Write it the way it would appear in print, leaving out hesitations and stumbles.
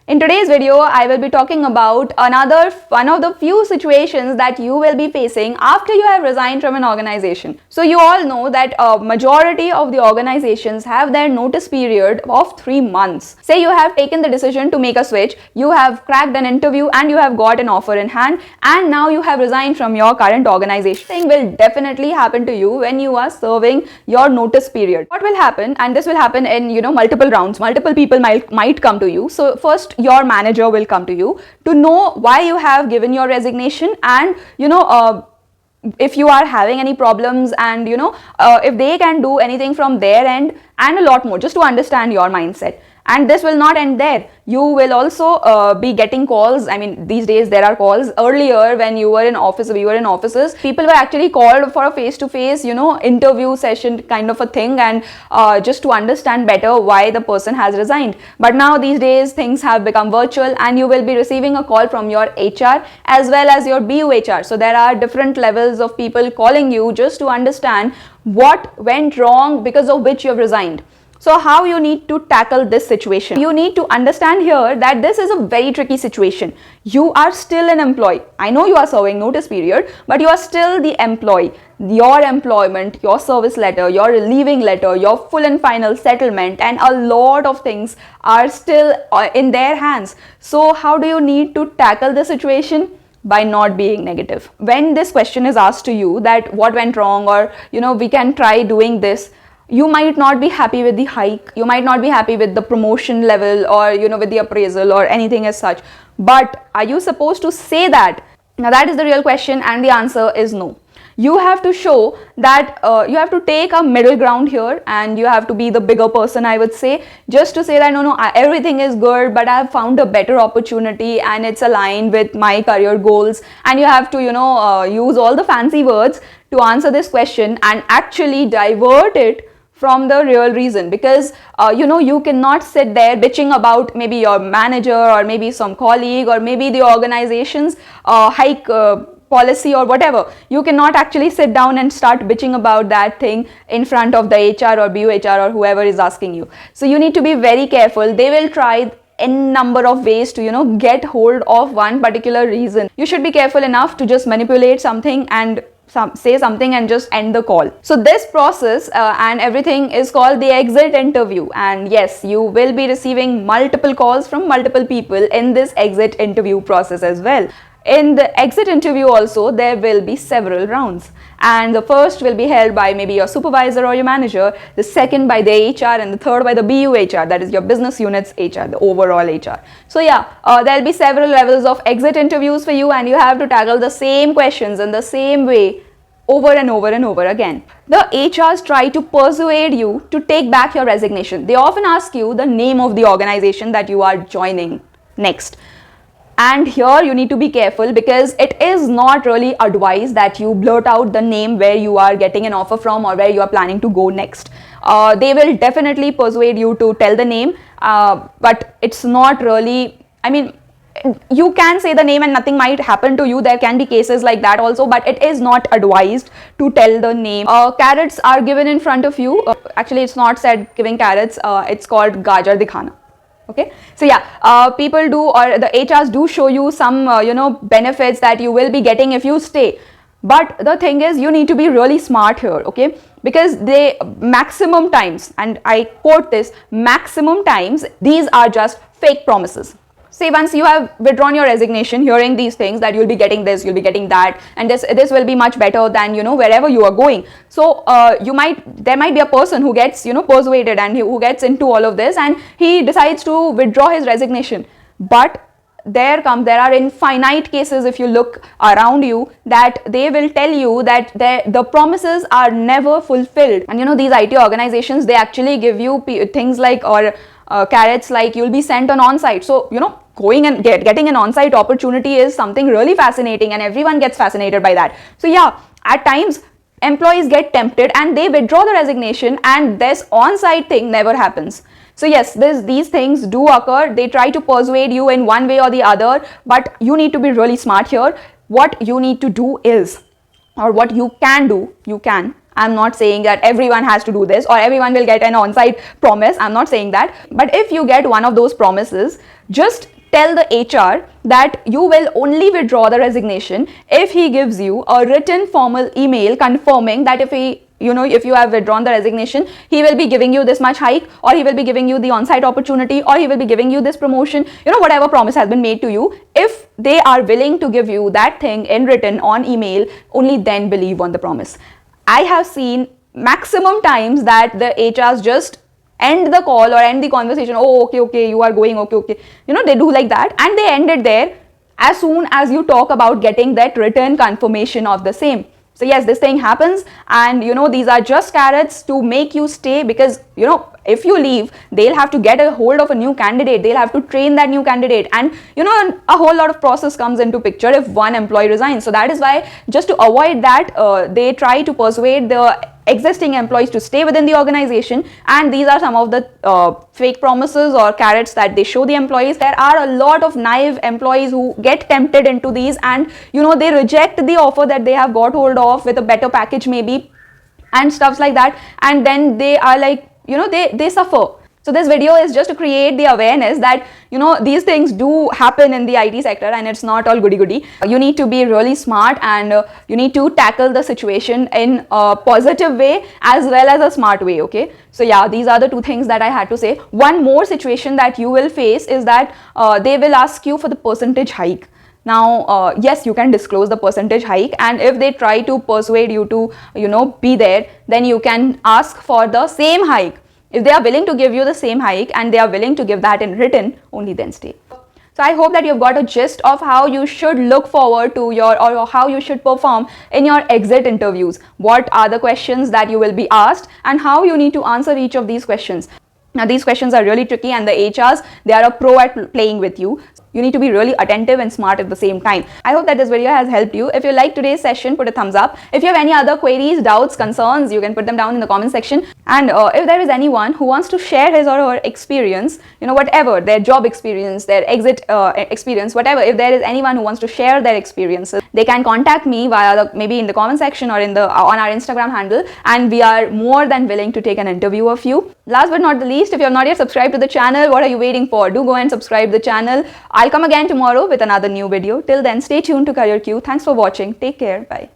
In today's video, I will be talking about one of the few situations that you will be facing after you have resigned from an organization. So you all know that a majority of the organizations have their notice period of 3 months. Say you have taken the decision to make a switch, you have cracked an interview and you have got an offer in hand, and now you have resigned from your current organization. Thing will definitely happen to you when you are serving your notice period. What will happen, and this will happen in multiple rounds, multiple people might come to you. So first your manager will come to you to know why you have given your resignation, and if you are having any problems, and if they can do anything from their end, and a lot more, just to understand your mindset. And this will not end there. You will also be getting calls. I mean, these days there are calls. Earlier, when you were in office, we were in offices, people were actually called for a face-to-face, interview session kind of a thing, and just to understand better why the person has resigned. But now these days things have become virtual, and you will be receiving a call from your HR as well as your BU HR. So there are different levels of people calling you just to understand what went wrong because of which you have resigned. So how you need to tackle this situation? You need to understand here that this is a very tricky situation. You are still an employee. I know you are serving notice period, but you are still the employee. Your employment, your service letter, your leaving letter, your full and final settlement, and a lot of things are still in their hands. So how do you need to tackle the situation? By not being negative. When this question is asked to you that what went wrong, or we can try doing this, you might not be happy with the hike, you might not be happy with the promotion level, or with the appraisal or anything as such. But are you supposed to say that? Now that is the real question, and the answer is no. You have to show that you have to take a middle ground here, and you have to be the bigger person, I would say, just to say that no, everything is good, but I have found a better opportunity and it's aligned with my career goals. And you have to use all the fancy words to answer this question and actually divert it from the real reason, because you cannot sit there bitching about maybe your manager, or maybe some colleague, or maybe the organization's hike policy or whatever. You cannot actually sit down and start bitching about that thing in front of the HR or BU HR or whoever is asking you. So you need to be very careful. They will try n number of ways to get hold of one particular reason. You should be careful enough to just manipulate something and say something and just end the call. So this process and everything is called the exit interview, and yes, you will be receiving multiple calls from multiple people in this exit interview process as well. In the exit interview also, there will be several rounds, and the first will be held by maybe your supervisor or your manager, the second by the HR, and the third by the BU HR, that is your business unit's HR, the overall HR. So yeah, there'll be several levels of exit interviews for you, and you have to tackle the same questions in the same way over and over and over again. The HRs try to persuade you to take back your resignation. They often ask you the name of the organization that you are joining next. And here you need to be careful, because it is not really advised that you blurt out the name where you are getting an offer from or where you are planning to go next. They will definitely persuade you to tell the name, but it's not really, you can say the name and nothing might happen to you. There can be cases like that also, but it is not advised to tell the name. Carrots are given in front of you. Actually, it's not said giving carrots. It's called gajar dikhana. Okay, so yeah, people do, or the HRs do show you some benefits that you will be getting if you stay. But the thing is, you need to be really smart here, okay? Because they maximum times, and I quote this, maximum times, these are just fake promises. Say once you have withdrawn your resignation, hearing these things that you'll be getting this, you'll be getting that, and this will be much better than wherever you are going. So there might be a person who gets persuaded, and who gets into all of this, and he decides to withdraw his resignation. But there are infinite cases, if you look around you, that they will tell you that the promises are never fulfilled. And these IT organizations, they actually give you things like, or carrots like, you'll be sent on-site. So going and getting an on-site opportunity is something really fascinating, and everyone gets fascinated by that. So yeah, at times employees get tempted and they withdraw the resignation, and this on-site thing never happens. So yes, these things do occur. They try to persuade you in one way or the other, but you need to be really smart here. What you need to do is, or what you can do, I'm not saying that everyone has to do this or everyone will get an on-site promise. I'm not saying that. But if you get one of those promises, just tell the HR that you will only withdraw the resignation if he gives you a written formal email confirming that if you have withdrawn the resignation, he will be giving you this much hike, or he will be giving you the on-site opportunity, or he will be giving you this promotion, whatever promise has been made to you. If they are willing to give you that thing in written on email, only then believe on the promise. I have seen maximum times that the HRs just end the call or end the conversation. Oh, okay, you are going, okay. They do like that and they end it there as soon as you talk about getting that written confirmation of the same. So yes, this thing happens, and these are just carrots to make you stay, because if you leave, they'll have to get a hold of a new candidate, they'll have to train that new candidate, and a whole lot of process comes into picture if one employee resigns. So that is why, just to avoid that, they try to persuade the existing employees to stay within the organization, and these are some of the fake promises or carrots that they show the employees. There are a lot of naive employees who get tempted into these, and they reject the offer that they have got hold of with a better package maybe and stuffs like that, and then they are like, they suffer. So this video is just to create the awareness that these things do happen in the IT sector, and it's not all goody. You need to be really smart, and you need to tackle the situation in a positive way as well as a smart way, okay? So yeah, these are the two things that I had to say. One more situation that you will face is that they will ask you for the percentage hike. Now, yes, you can disclose the percentage hike, and if they try to persuade you to, be there, then you can ask for the same hike. If they are willing to give you the same hike and they are willing to give that in written, only then stay. So I hope that you've got a gist of how you should look forward to or how you should perform in your exit interviews. What are the questions that you will be asked and how you need to answer each of these questions. Now, these questions are really tricky, and the HRs, they are a pro at playing with you. You need to be really attentive and smart at the same time. I hope that this video has helped you. If you like today's session, put a thumbs up. If you have any other queries, doubts, concerns, you can put them down in the comment section. And if there is anyone who wants to share his or her experience, whatever, their job experience, their exit experience, whatever, if there is anyone who wants to share their experiences, they can contact me via maybe in the comment section or on our Instagram handle, and we are more than willing to take an interview of you. Last but not the least, if you have not yet subscribed to the channel, what are you waiting for? Do go and subscribe to the channel. I'll come again tomorrow with another new video. Till then, stay tuned to CareerQ. Thanks for watching. Take care. Bye.